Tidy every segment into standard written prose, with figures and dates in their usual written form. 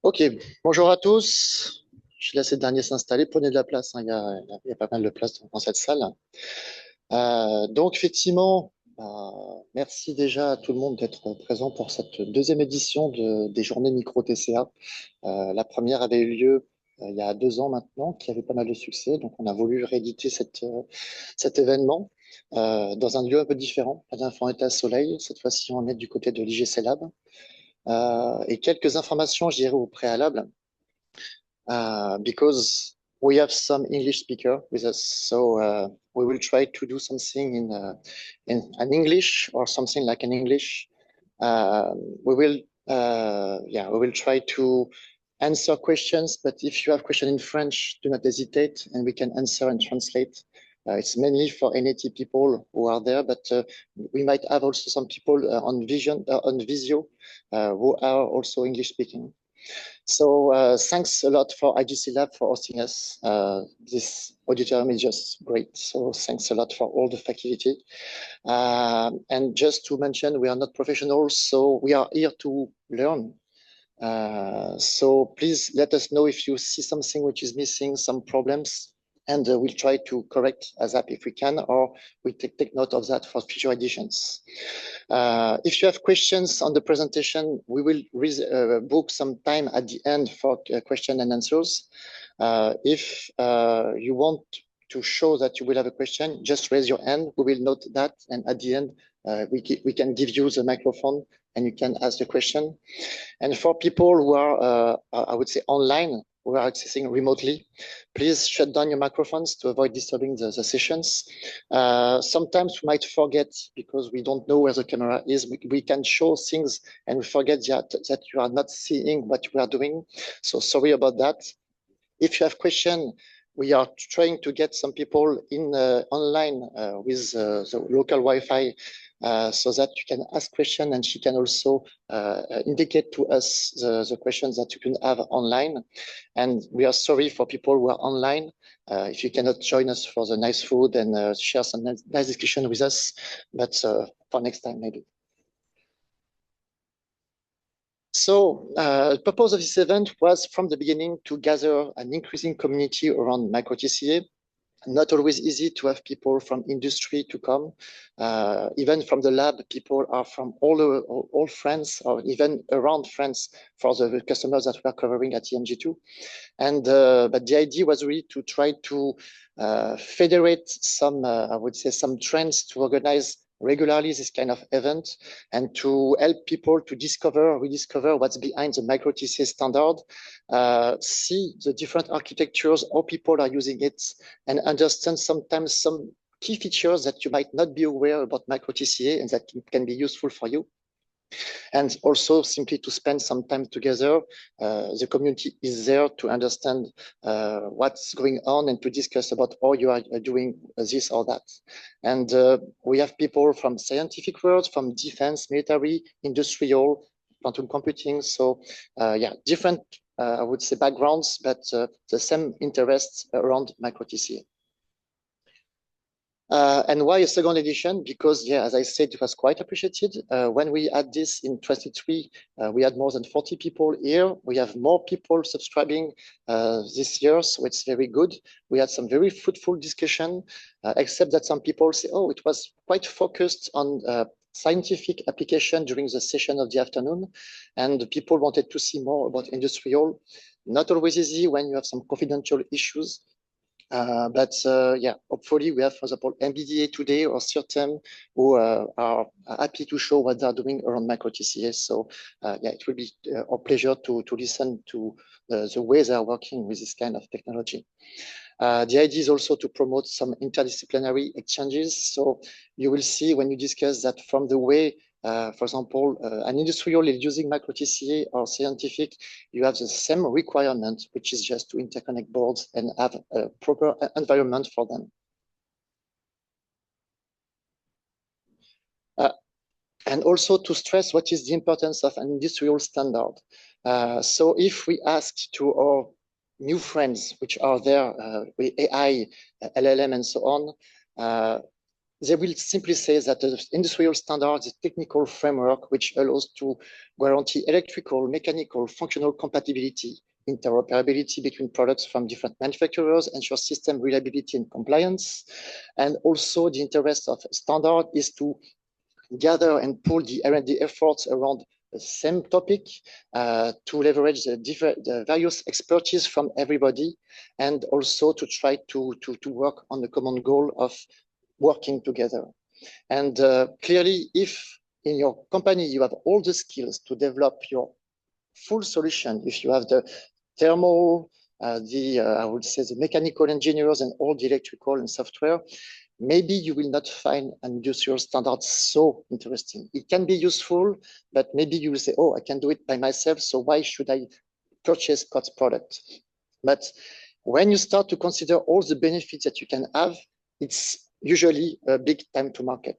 Ok, bonjour à tous. Je laisse les derniers s'installer. Prenez de la place, hein. Il y a pas mal de place dans cette salle. Donc, effectivement, merci déjà à tout le monde d'être présent pour cette deuxième édition des journées micro TCA. La première avait eu lieu il y a 2 ans maintenant, qui avait pas mal de succès. Donc, on a voulu rééditer cet événement dans un lieu un peu différent. La dernière fois, on était à Soleil. Cette fois-ci, on est du côté de l'IGC Lab. Et quelques informations, je dirais, au préalable. Because we have some English speaker with us. So we will try to do something in an English or something like an English. Uh, we will we will try to answer questions. But if you have question in French, do not hesitate, and we can answer and translate. It's mainly for NAT people who are there, but we might have also some people on Visio who are also English speaking. So thanks a lot for IGC Lab for hosting us. This auditorium is just great. So thanks a lot for all the faculty. And just to mention, we are not professionals, so we are here to learn. So please let us know if you see something which is missing, some problems, and we'll try to correct ASAP if we can, or we take note of that for future editions. If you have questions on the presentation, we will book some time at the end for question and answers. If you want to show that you will have a question, just raise your hand. We will note that, and at the end, we can give you the microphone and you can ask the question. And for people who are, I would say, online, who are accessing remotely, please shut down your microphones to avoid disturbing the sessions. Sometimes we might forget because we don't know where the camera is. We can show things and we forget that you are not seeing what we are doing. So sorry about that. If you have questions, we are trying to get some people in online with the local Wi-Fi so that you can ask questions and she can also indicate to us the questions that you can have online. And we are sorry for people who are online if you cannot join us for the nice food and share some nice discussion with us, but for next time maybe. So the purpose of this event was from the beginning to gather an increasing community around micro-TCA. Not always easy to have people from industry to come. Even from the lab, people are from all France or even around France for the customers that we are covering at EMG2. And but the idea was really to try to federate some, I would say, some trends to organize regularly this kind of event and to help people to rediscover what's behind the micro TCA standard, see the different architectures, how people are using it, and understand sometimes some key features that you might not be aware about micro TCA and that can be useful for you. And also simply to spend some time together. The community is there to understand what's going on and to discuss about how you are doing this or that. And we have people from scientific world, from defense, military, industrial, quantum computing. So yeah, different, I would say, backgrounds, but the same interests around micro TCA. And why a second edition? Because, yeah, as I said, it was quite appreciated. When we had this in 23, we had more than 40 people here. We have more people subscribing this year, so it's very good. We had some very fruitful discussion, except that some people say, oh, it was quite focused on scientific application during the session of the afternoon, and people wanted to see more about industrial. Not always easy when you have some confidential issues. But yeah, hopefully we have, for example, MBDA today or CERTEM who are happy to show what they're doing around micro TCS. So yeah, it will be our pleasure to listen to the way they are working with this kind of technology. The idea is also to promote some interdisciplinary exchanges. So you will see when you discuss that from the way, for example, an industrial is using micro TCA or scientific, you have the same requirement, which is just to interconnect boards and have a proper environment for them. And also to stress what is the importance of an industrial standard. So if we ask to our new friends, which are there with AI, LLM, and so on, they will simply say that the industrial standard is a technical framework which allows to guarantee electrical, mechanical, functional compatibility, interoperability between products from different manufacturers, ensure system reliability and compliance. And also the interest of standard is to gather and pool the R&D efforts around the same topic to leverage the various expertise from everybody, and also to try to work on the common goal of working together. And clearly, if in your company you have all the skills to develop your full solution, if you have the thermal, I would say the mechanical engineers and all the electrical and software, maybe you will not find an industrial standard so interesting. It can be useful, but maybe you will say, oh, I can do it by myself, so why should I purchase Scott's product? But when you start to consider all the benefits that you can have, it's usually a big time to market.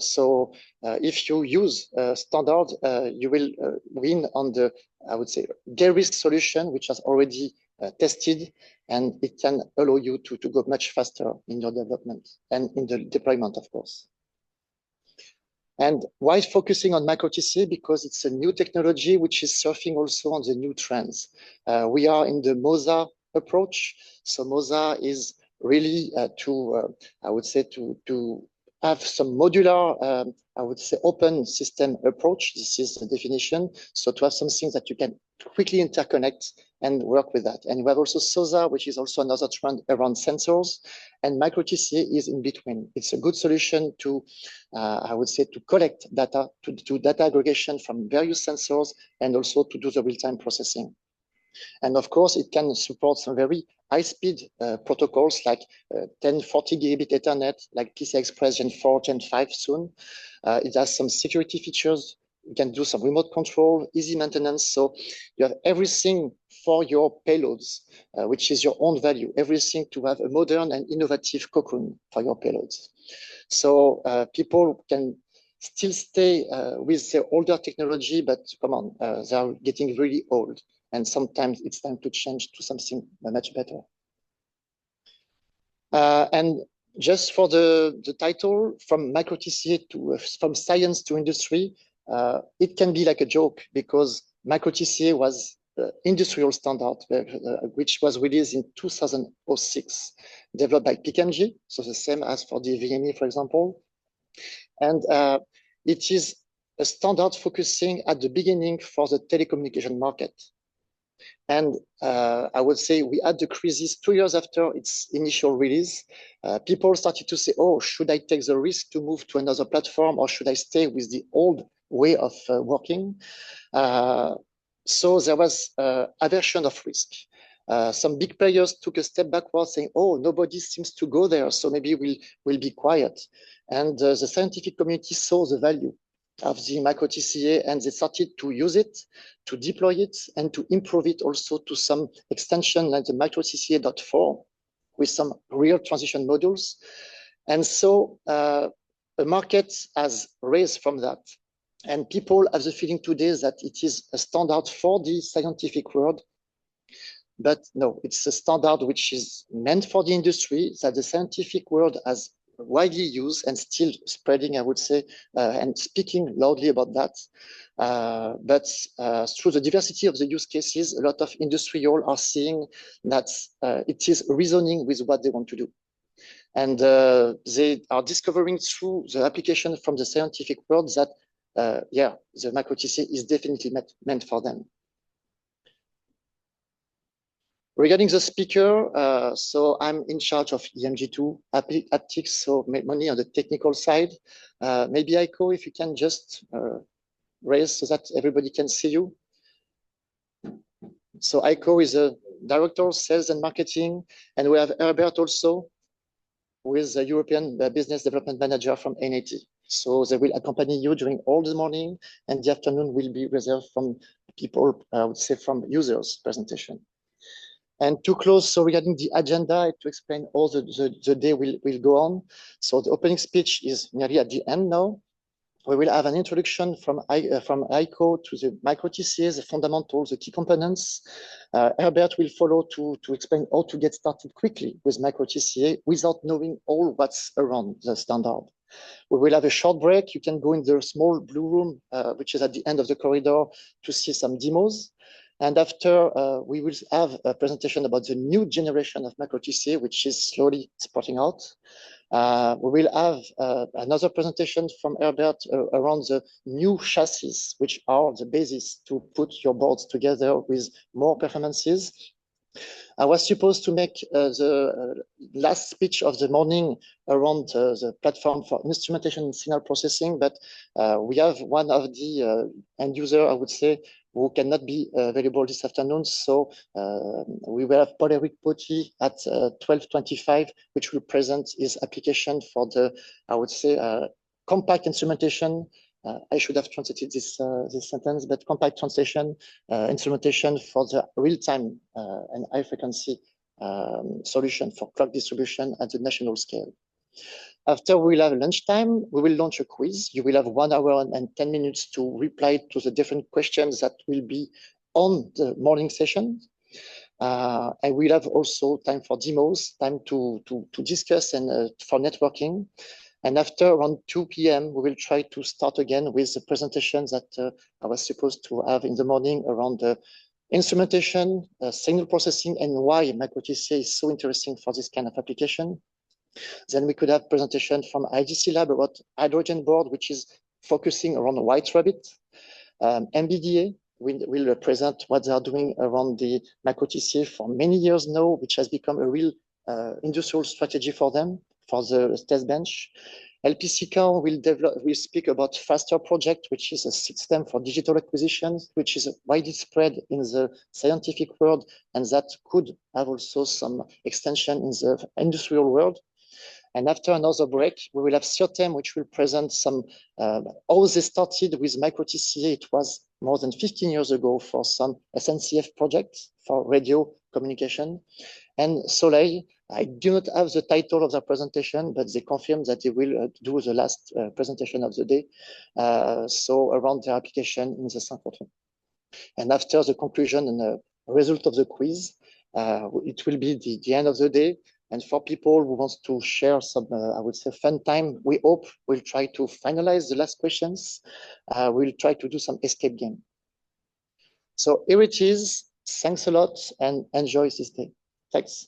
So if you use standard, you will win on the, I would say, de-risk solution, which has already tested, and it can allow you to go much faster in your development and in the deployment, of course. And why focusing on micro TCA? Because it's a new technology which is surfing also on the new trends. We are in the MOSA approach. So MOSA is really I would say, to have some modular, I would say, open system approach. This is the definition. So to have something that you can quickly interconnect and work with that. And we have also SOSA, which is also another trend around sensors. And micro TCA is in between. It's a good solution to, I would say, to collect data, to do data aggregation from various sensors, and also to do the real-time processing. And of course, it can support some very high-speed protocols like 1040 gigabit Ethernet, like PCI Express Gen 4, Gen 5 soon. It has some security features. You can do some remote control, easy maintenance. So you have everything for your payloads, which is your own value, everything to have a modern and innovative cocoon for your payloads. So people can still stay with the older technology, but come on, they are getting really old. And sometimes it's time to change to something much better. And just for the title, from micro TCA to from science to industry, it can be like a joke, because micro TCA was the industrial standard, which was released in 2006, developed by PKMG, so the same as for the VME, for example. And it is a standard focusing at the beginning for the telecommunication market. And I would say we had the crisis 2 years after its initial release. People started to say, oh, should I take the risk to move to another platform, or should I stay with the old way of working? So there was aversion of risk. Some big players took a step backward, saying, oh, nobody seems to go there, so maybe we'll be quiet. And the scientific community saw the value of the micro TCA, and they started to use it, to deploy it, and to improve it also to some extension like the micro TCA.4 with some real transition modules. And so the market has raised from that. And people have the feeling today that it is a standard for the scientific world. But no, it's a standard which is meant for the industry, that the scientific world has widely used and still spreading, I would say, and speaking loudly about that. But through the diversity of the use cases, a lot of industrial are seeing that it is reasoning with what they want to do. And they are discovering through the application from the scientific world that, yeah, the micro TCA is definitely meant for them. Regarding the speaker, so I'm in charge of EMG2 haptics, so mainly on the technical side. Maybe Aiko, if you can just raise so that everybody can see you. So Aiko is a director of sales and marketing, and we have Herbert also, who is a European business development manager from NAT. So they will accompany you during all the morning, and the afternoon will be reserved from people, I would say, from users' presentation. And to close, so regarding the agenda, to explain all the day will go on. So the opening speech is nearly at the end now. We will have an introduction from ICO to the micro TCA, the fundamentals, the key components. Herbert will follow to explain how to get started quickly with micro TCA without knowing all what's around the standard. We will have a short break. You can go in the small blue room, which is at the end of the corridor, to see some demos. And after, we will have a presentation about the new generation of macro TCA, which is slowly sprouting out. We will have another presentation from Herbert around the new chassis, which are the basis to put your boards together with more performances. I was supposed to make the last speech of the morning around the platform for instrumentation and signal processing, but we have one of the end user, I would say, who cannot be available this afternoon. So we will have Paul-Eric Potti at 12:25, which will present his application for the, I would say, compact instrumentation. I should have translated this sentence, but compact translation instrumentation for the real-time and high frequency solution for clock distribution at the national scale. After we'll have lunchtime, we will launch a quiz. You will have 1 hour and 10 minutes to reply to the different questions that will be on the morning session. And we'll have also time for demos, time to discuss and for networking. And after around 2 p.m., we will try to start again with the presentations that I was supposed to have in the morning around the instrumentation, signal processing, and why micro TCA is so interesting for this kind of application. Then we could have presentation from IDC Lab about hydrogen board, which is focusing around White Rabbit. MBDA will present what they are doing around the micro TCA for many years now, which has become a real industrial strategy for them, for the test bench. LPCCAR will speak about FASTER project, which is a system for digital acquisitions, which is widespread in the scientific world, and that could have also some extension in the industrial world. And after another break, we will have Certem, which will present some how they started with micro TCA. It was more than 15 years ago for some SNCF projects for radio communication. And Soleil, I do not have the title of the presentation, but they confirm that they will do the last presentation of the day. So around their application in the synchrotron. And after the conclusion and the result of the quiz, it will be the end of the day. And for people who want to share some, I would say, fun time, we hope we'll try to finalize the last questions. We'll try to do some escape game. So here it is. Thanks a lot and enjoy this day. Thanks.